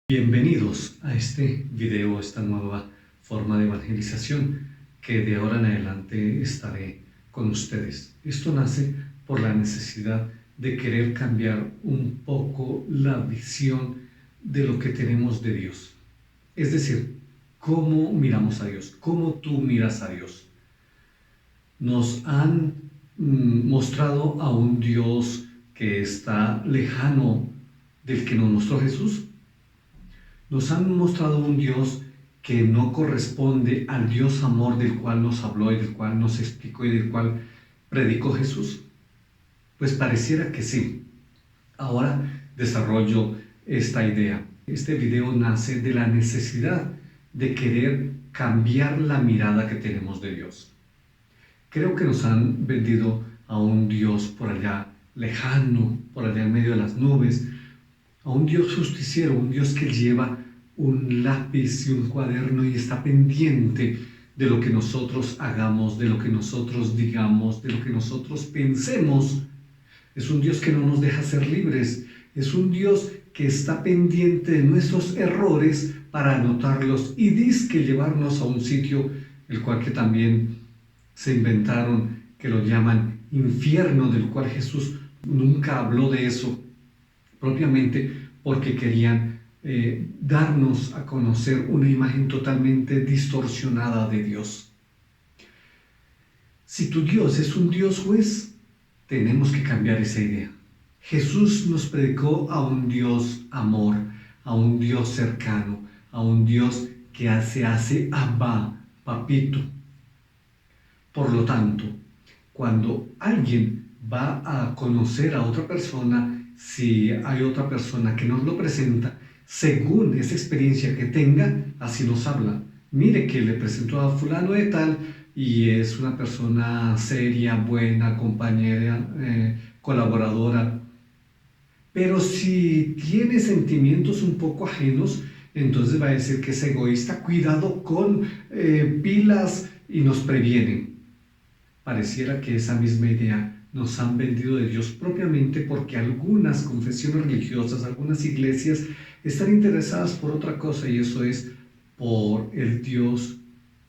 Bienvenidos a este video, esta nueva forma de evangelización que de ahora en adelante estaré con ustedes. Esto nace por la necesidad de querer cambiar un poco la visión de lo que tenemos de Dios. Es decir, cómo miramos a Dios, cómo tú miras a Dios. Nos han mostrado a un Dios que está lejano del que nos mostró Jesús. Nos han mostrado un Dios que no corresponde al Dios amor del cual nos habló y del cual nos explicó y del cual predicó Jesús. Pues pareciera que sí. Ahora desarrollo esta idea. Este video nace de la necesidad de querer cambiar la mirada que tenemos de Dios. Creo que nos han vendido a un Dios por allá lejano, por allá en medio de las nubes, a un Dios justiciero, un Dios que lleva un lápiz y un cuaderno y está pendiente de lo que nosotros hagamos, de lo que nosotros digamos, de lo que nosotros pensemos. Es un Dios que no nos deja ser libres. Es un Dios que está pendiente de nuestros errores para anotarlos y dizque llevarnos a un sitio, el cual que también se inventaron, que lo llaman infierno, del cual Jesús nunca habló de eso propiamente, porque querían darnos a conocer una imagen totalmente distorsionada de Dios. Si tu Dios es un Dios juez, tenemos que cambiar esa idea. Jesús nos predicó a un Dios amor, a un Dios cercano, a un Dios que se hace Abba, papito. Por lo tanto, cuando alguien va a conocer a otra persona, si hay otra persona que nos lo presenta, según esa experiencia que tenga, así nos habla. Mire que le presentó a fulano de tal y es una persona seria, buena, compañera, colaboradora. Pero si tiene sentimientos un poco ajenos, entonces va a decir que es egoísta, cuidado con pilas, y nos previene. Pareciera que esa misma idea nos han vendido de Dios propiamente porque algunas confesiones religiosas, algunas iglesias están interesadas por otra cosa, y eso es por el Dios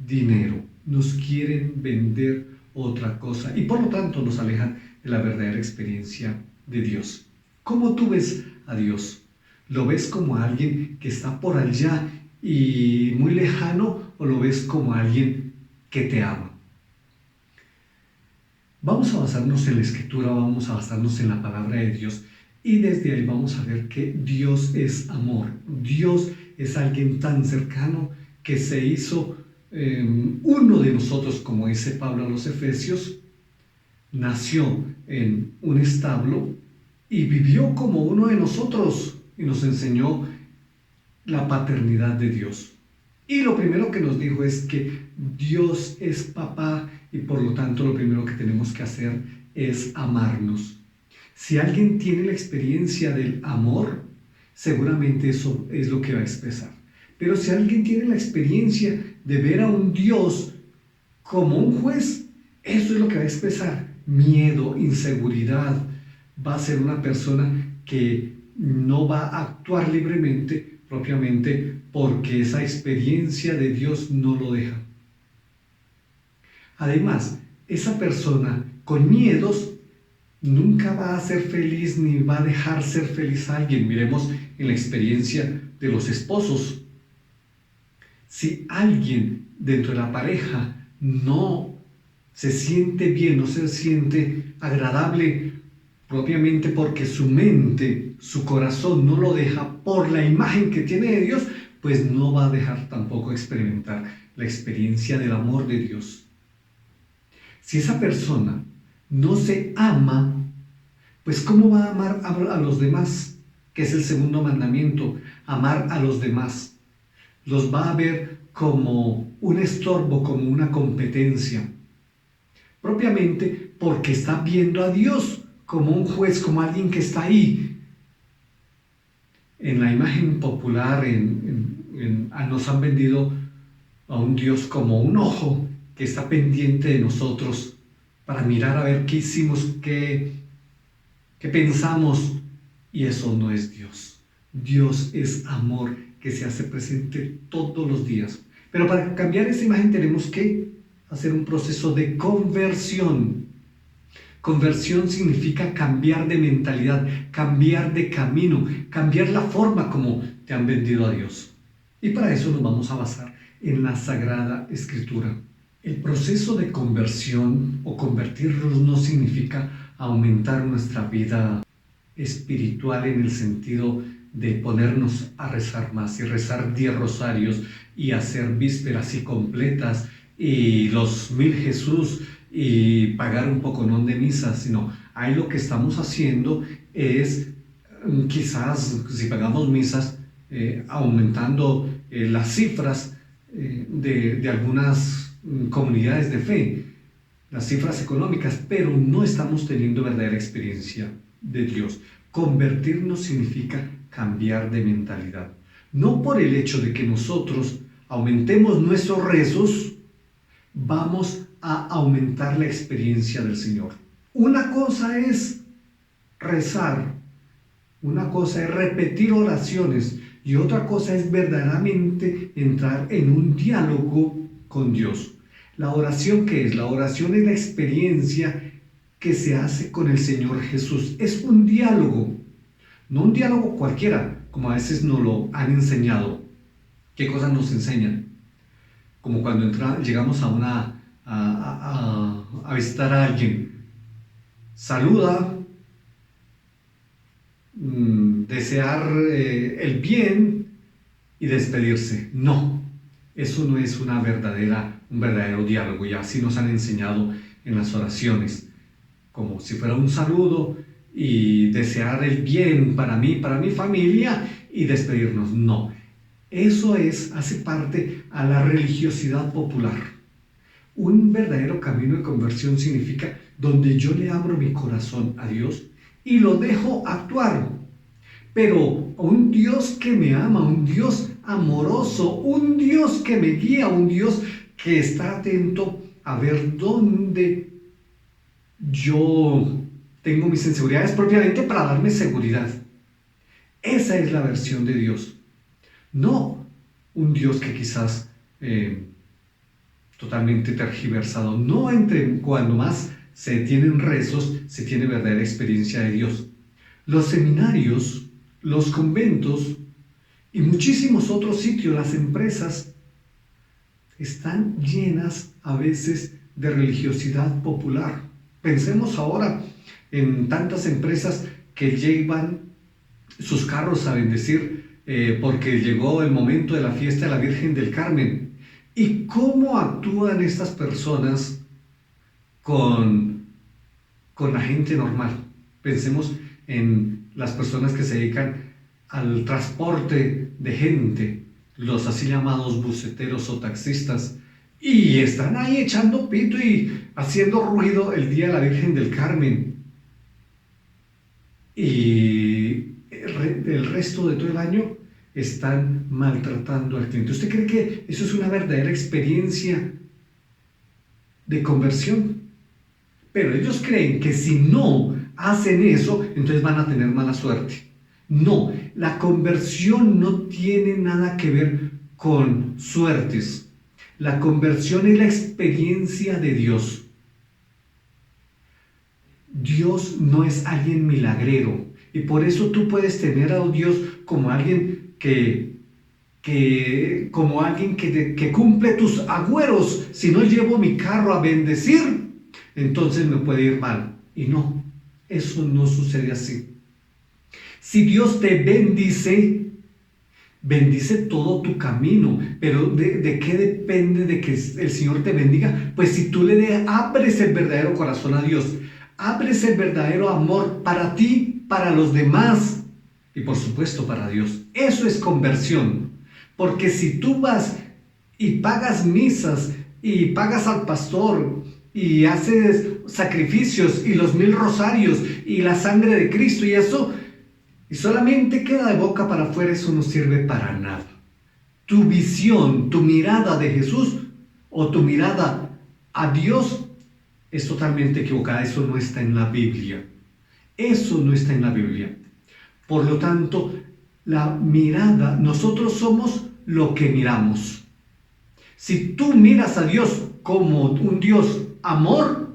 dinero. Nos quieren vender otra cosa y por lo tanto nos alejan de la verdadera experiencia de Dios. ¿Cómo tú ves a Dios? ¿Lo ves como a alguien que está por allá y muy lejano, o lo ves como a alguien que te ama? Vamos a basarnos en la Escritura, vamos a basarnos en la palabra de Dios, y desde ahí vamos a ver que Dios es amor. Dios es alguien tan cercano que se hizo uno de nosotros, como dice Pablo a los Efesios. Nació en un establo y vivió como uno de nosotros y nos enseñó la paternidad de Dios. Y lo primero que nos dijo es que Dios es papá, y por lo tanto lo primero que tenemos que hacer es amarnos. Si alguien tiene la experiencia del amor, seguramente eso es lo que va a expresar. Pero si alguien tiene la experiencia de ver a un Dios como un juez, eso es lo que va a expresar. Miedo, inseguridad. Va a ser una persona que no va a actuar libremente, propiamente porque esa experiencia de Dios no lo deja. Además, esa persona con miedos nunca va a ser feliz ni va a dejar ser feliz a alguien. Miremos en la experiencia de los esposos. Si alguien dentro de la pareja no se siente bien, no se siente agradable, propiamente porque su mente, su corazón no lo deja por la imagen que tiene de Dios, pues no va a dejar tampoco experimentar la experiencia del amor de Dios. Si esa persona no se ama, pues ¿cómo va a amar a los demás? Que es el segundo mandamiento, amar a los demás. Los va a ver como un estorbo, como una competencia. Propiamente porque está viendo a Dios como un juez, como alguien que está ahí. En la imagen popular nos han vendido a un Dios como un ojo que está pendiente de nosotros para mirar a ver qué hicimos, qué pensamos, y eso no es Dios. Dios es amor, que se hace presente todos los días. Pero para cambiar esa imagen tenemos que hacer un proceso de conversión. Conversión significa cambiar de mentalidad, cambiar de camino, cambiar la forma como te han vendido a Dios. Y para eso nos vamos a basar en la Sagrada Escritura. El proceso de conversión o convertirnos no significa aumentar nuestra vida espiritual en el sentido de ponernos a rezar más y rezar 10 rosarios y hacer vísperas y completas y los 1000 Jesús y pagar un poconón de misas, sino ahí lo que estamos haciendo es quizás si pagamos misas aumentando las cifras de algunas comunidades de fe, las cifras económicas, pero no estamos teniendo verdadera experiencia de Dios. Convertirnos significa cambiar de mentalidad. No por el hecho de que nosotros aumentemos nuestros rezos, vamos a aumentar la experiencia del Señor. Una cosa es rezar, una cosa es repetir oraciones y otra cosa es verdaderamente entrar en un diálogo con Dios. La oración, ¿qué es? La oración es la experiencia que se hace con el Señor Jesús. Es un diálogo, no un diálogo cualquiera, como a veces nos lo han enseñado. ¿Qué cosas nos enseñan? Como cuando llegamos a visitar a alguien. Saluda, desear el bien y despedirse. No, eso no es un verdadero diálogo, y así nos han enseñado en las oraciones, como si fuera un saludo y desear el bien para mí, para mi familia y despedirnos. No, eso hace parte a la religiosidad popular. Un verdadero camino de conversión significa donde yo le abro mi corazón a Dios y lo dejo actuar. Pero un Dios que me ama, un Dios amoroso, un Dios que me guía, un Dios que está atento a ver dónde yo tengo mis inseguridades propiamente para darme seguridad. Esa es la versión de Dios. No un Dios que quizás totalmente tergiversado. No entre cuando más se tienen rezos, se tiene verdadera experiencia de Dios. Los seminarios, los conventos y muchísimos otros sitios, las empresas, están llenas a veces de religiosidad popular. Pensemos ahora en tantas empresas que llevan sus carros a bendecir porque llegó el momento de la fiesta de la Virgen del Carmen. ¿Y cómo actúan estas personas con la gente normal? Pensemos en las personas que se dedican al transporte de gente, los así llamados buceteros o taxistas, y están ahí echando pito y haciendo ruido el día de la Virgen del Carmen. Y el resto de todo el año están maltratando al cliente. ¿Usted cree que eso es una verdadera experiencia de conversión? Pero ellos creen que si no hacen eso, entonces van a tener mala suerte. No, la conversión no tiene nada que ver con suertes. La conversión es la experiencia de Dios. Dios no es alguien milagrero, y por eso tú puedes tener a Dios como alguien que cumple tus agüeros. Si no llevo mi carro a bendecir, entonces me puede ir mal. Y no, eso no sucede así. Si Dios te bendice, bendice todo tu camino. Pero ¿de qué depende de que el Señor te bendiga? Pues si tú abres el verdadero corazón a Dios, abres el verdadero amor para ti, para los demás y por supuesto para Dios. Eso es conversión. Porque si tú vas y pagas misas y pagas al pastor y haces sacrificios y los 1000 rosarios y la sangre de Cristo y eso, y solamente queda de boca para afuera, eso no sirve para nada. Tu visión, tu mirada de Jesús o tu mirada a Dios es totalmente equivocada. Eso no está en la Biblia. Eso no está en la Biblia. Por lo tanto, la mirada, nosotros somos lo que miramos. Si tú miras a Dios como un Dios amor,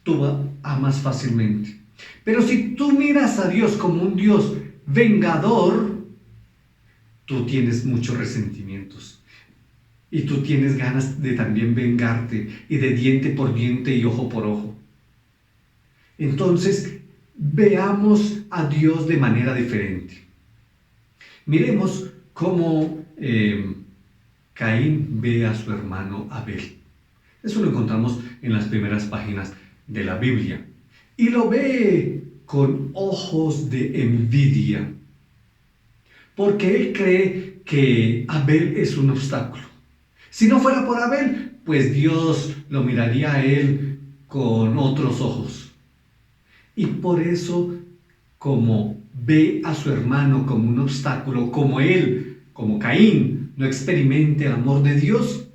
tú amas fácilmente. Pero si tú miras a Dios como un Dios vengador, tú tienes muchos resentimientos. Y tú tienes ganas de también vengarte, y de diente por diente y ojo por ojo. Entonces, veamos a Dios de manera diferente. Miremos cómo Caín ve a su hermano Abel. Eso lo encontramos en las primeras páginas de la Biblia. Y lo ve con ojos de envidia, porque él cree que Abel es un obstáculo. Si no fuera por Abel, pues Dios lo miraría a él con otros ojos. Y por eso, como ve a su hermano como un obstáculo, como él, como Caín, no experimente el amor de Dios,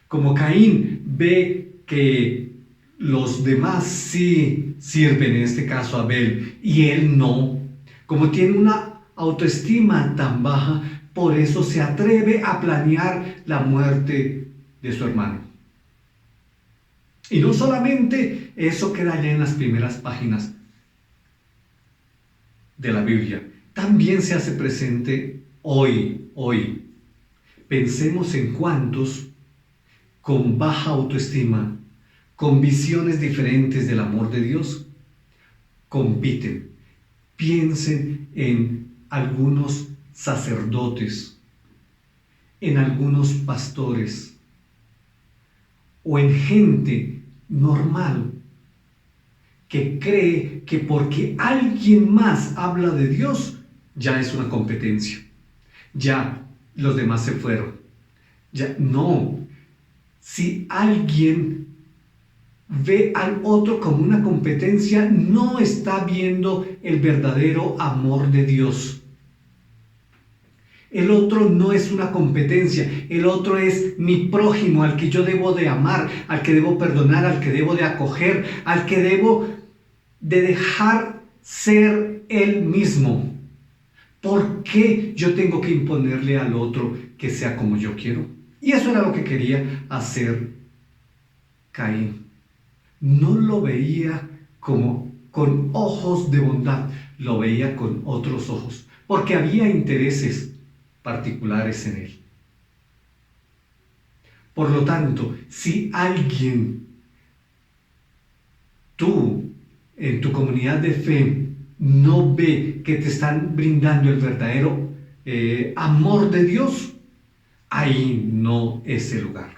como Caín ve que los demás sí sirven, en este caso Abel, y él no, como tiene una autoestima tan baja, por eso se atreve a planear la muerte de su hermano. Y no solamente eso queda ya en las primeras páginas de la Biblia, también se hace presente hoy. Pensemos en cuántos con baja autoestima, con visiones diferentes del amor de Dios, compiten. Piensen en algunos sacerdotes, en algunos pastores o en gente normal que cree que porque alguien más habla de Dios, ya es una competencia. Ya los demás se fueron. Ya no. Si alguien ve al otro como una competencia, no está viendo el verdadero amor de Dios. El otro no es una competencia, el otro es mi prójimo, al que yo debo de amar, al que debo perdonar, al que debo de acoger, al que debo de dejar ser él mismo. ¿Por qué yo tengo que imponerle al otro que sea como yo quiero? Y eso era lo que quería hacer Caín. No lo veía como con ojos de bondad, lo veía con otros ojos, porque había intereses particulares en él. Por lo tanto, si alguien, tú, en tu comunidad de fe, no ve que te están brindando el verdadero amor de Dios, ahí no es el lugar.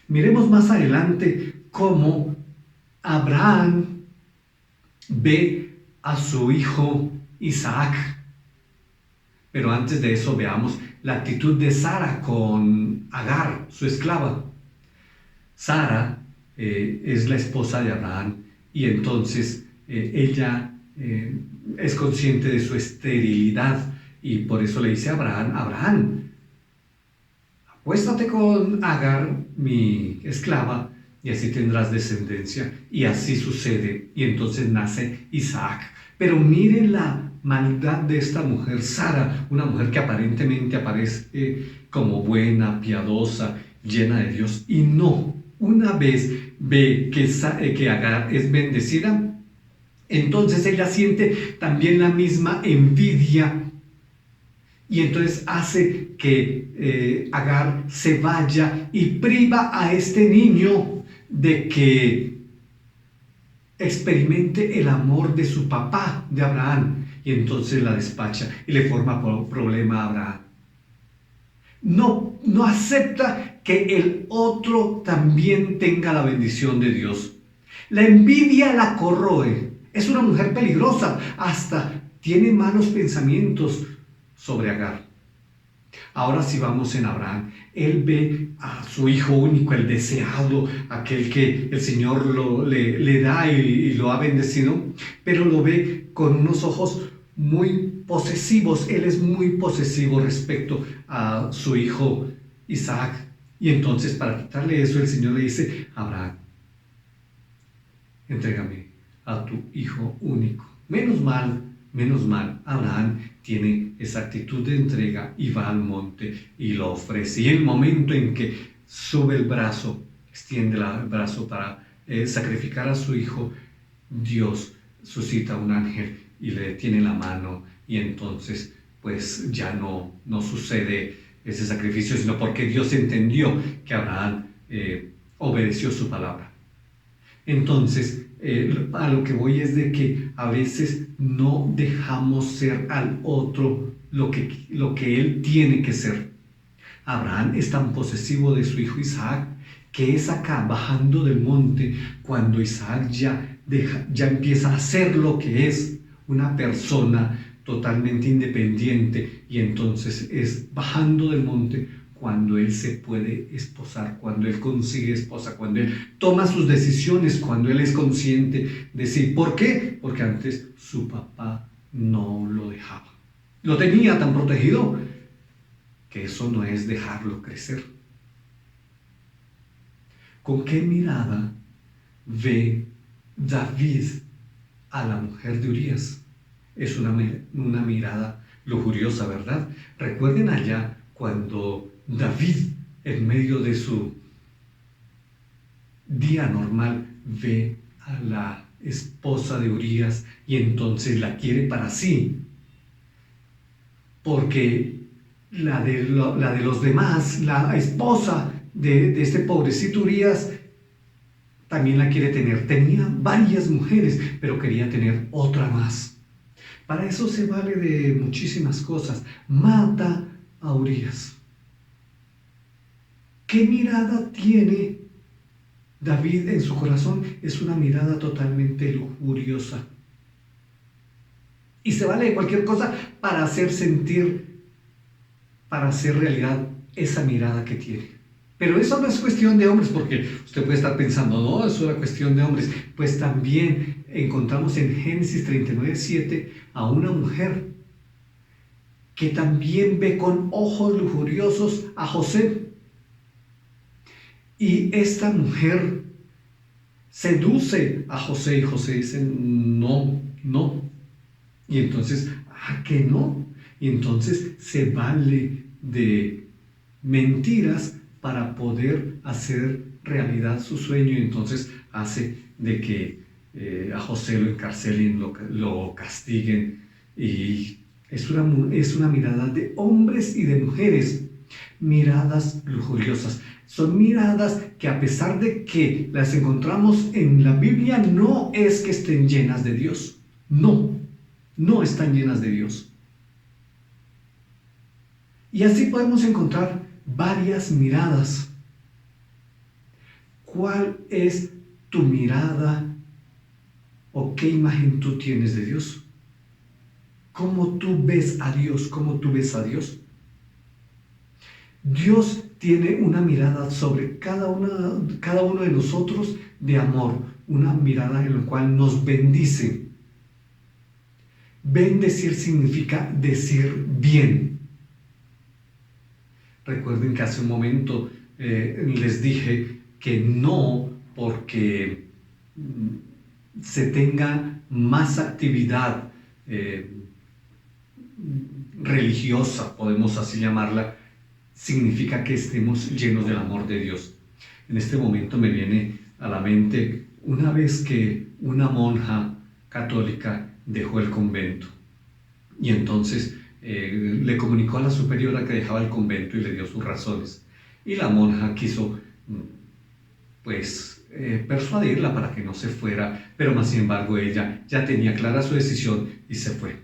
Miremos más adelante cómo Abraham ve a su hijo Isaac. Pero antes de eso veamos la actitud de Sara con Agar, su esclava. Sara es la esposa de Abraham y entonces ella es consciente de su esterilidad y por eso le dice a Abraham, Abraham, acuéstate con Agar, mi esclava, y así tendrás descendencia. Y así sucede, y entonces nace Isaac. Pero miren la maldad de esta mujer, Sara, una mujer que aparentemente aparece como buena, piadosa, llena de Dios, y no, una vez ve que Agar es bendecida, entonces ella siente también la misma envidia, y entonces hace que Agar se vaya y priva a este niño de que experimente el amor de su papá, de Abraham, y entonces la despacha y le forma problema a Abraham. No acepta que el otro también tenga la bendición de Dios. La envidia la corroe. Es una mujer peligrosa, hasta tiene malos pensamientos sobre Agar. Ahora sí vamos en Abraham. Él ve a su hijo único, el deseado, aquel que el Señor le da y lo ha bendecido, pero lo ve con unos ojos muy posesivos. Él es muy posesivo respecto a su hijo Isaac. Y entonces, para quitarle eso, el Señor le dice, Abraham, entrégame a tu hijo único. Menos mal, Abraham tiene esa actitud de entrega y va al monte y lo ofrece. Y el momento en que sube el brazo, extiende el brazo para sacrificar a su hijo, Dios suscita un ángel y le detiene la mano, y entonces pues ya no sucede ese sacrificio, sino porque Dios entendió que Abraham obedeció su palabra. Entonces, a lo que voy es de que a veces no dejamos ser al otro lo que él tiene que ser. Abraham es tan posesivo de su hijo Isaac que es acá, bajando del monte, cuando Isaac ya empieza a ser lo que es, una persona totalmente independiente, y entonces es bajando del monte cuando él se puede esposar, cuando él consigue esposa, cuando él toma sus decisiones, cuando él es consciente de sí. ¿Por qué? Porque antes su papá no lo dejaba. Lo tenía tan protegido que eso no es dejarlo crecer. ¿Con qué mirada ve David a la mujer de Urías? Es una mirada lujuriosa, ¿verdad? Recuerden allá cuando David, en medio de su día normal, ve a la esposa de Urías y entonces la quiere para sí, porque la de los demás, la esposa de este pobrecito Urías, también la quiere tener. Tenía varias mujeres, pero quería tener otra más. Para eso se vale de muchísimas cosas. Mata a Urías. ¿Qué mirada tiene David en su corazón? Es una mirada totalmente lujuriosa. Y se vale de cualquier cosa para hacer realidad esa mirada que tiene. Pero eso no es cuestión de hombres, porque usted puede estar pensando, no, eso es una cuestión de hombres. Pues también encontramos en Génesis 39:7 a una mujer que también ve con ojos lujuriosos a José. Y esta mujer seduce a José y José dice, no. Y entonces, ¿qué no? Y entonces se vale de mentiras para poder hacer realidad su sueño, y entonces hace de que a José lo encarcelen, lo castiguen. Y es una mirada de hombres y de mujeres, miradas lujuriosas. Son miradas que, a pesar de que las encontramos en la Biblia, no es que estén llenas de Dios. No están llenas de Dios. Y así podemos encontrar varias miradas. ¿Cuál es tu mirada o qué imagen tú tienes de Dios? ¿Cómo tú ves a Dios? ¿Cómo tú ves a Dios? Dios tiene una mirada sobre cada uno de nosotros de amor, una mirada en la cual nos bendice. Bendecir significa decir bien. Recuerden que hace un momento les dije que no porque se tenga más actividad religiosa, podemos así llamarla, significa que estemos llenos del amor de Dios. En este momento me viene a la mente una vez que una monja católica dejó el convento y entonces le comunicó a la superiora que dejaba el convento y le dio sus razones, y la monja quiso persuadirla para que no se fuera, pero más sin embargo ella ya tenía clara su decisión y se fue.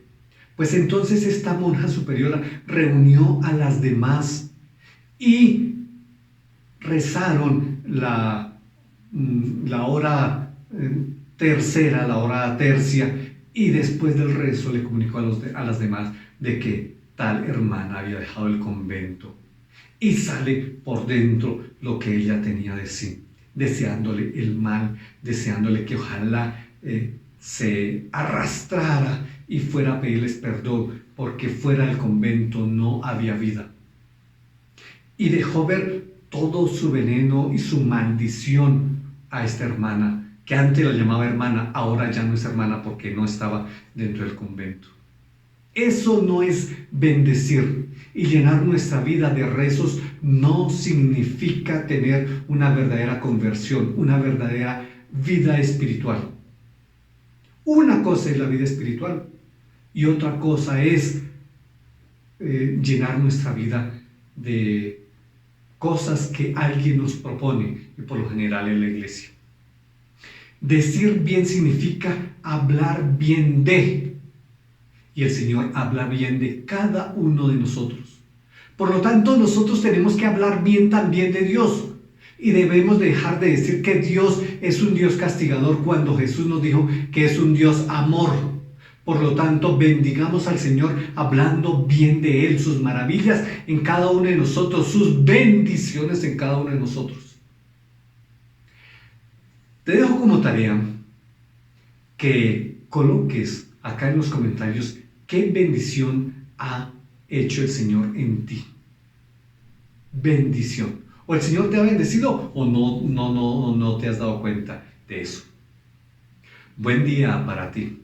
Pues entonces esta monja superiora reunió a las demás y rezaron la hora tercera, la hora tercia, y después del rezo le comunicó a las demás de que tal hermana había dejado el convento, y sale por dentro lo que ella tenía de sí, deseándole el mal, deseándole que ojalá se arrastrara y fuera a pedirles perdón, porque fuera del convento no había vida. Y dejó ver todo su veneno y su maldición a esta hermana, que antes la llamaba hermana, ahora ya no es hermana porque no estaba dentro del convento. Eso no es bendecir. Y llenar nuestra vida de rezos no significa tener una verdadera conversión, una verdadera vida espiritual. Una cosa es la vida espiritual y otra cosa es llenar nuestra vida de cosas que alguien nos propone, y por lo general en la iglesia. Decir bien significa hablar bien de, y el Señor habla bien de cada uno de nosotros. Por lo tanto, nosotros tenemos que hablar bien también de Dios. Y debemos dejar de decir que Dios es un Dios castigador cuando Jesús nos dijo que es un Dios amor. Por lo tanto, bendigamos al Señor hablando bien de Él, sus maravillas en cada uno de nosotros, sus bendiciones en cada uno de nosotros. Te dejo como tarea que coloques acá en los comentarios qué bendición ha hecho el Señor en ti. Bendición. O el Señor te ha bendecido o no te has dado cuenta de eso. Buen día para ti.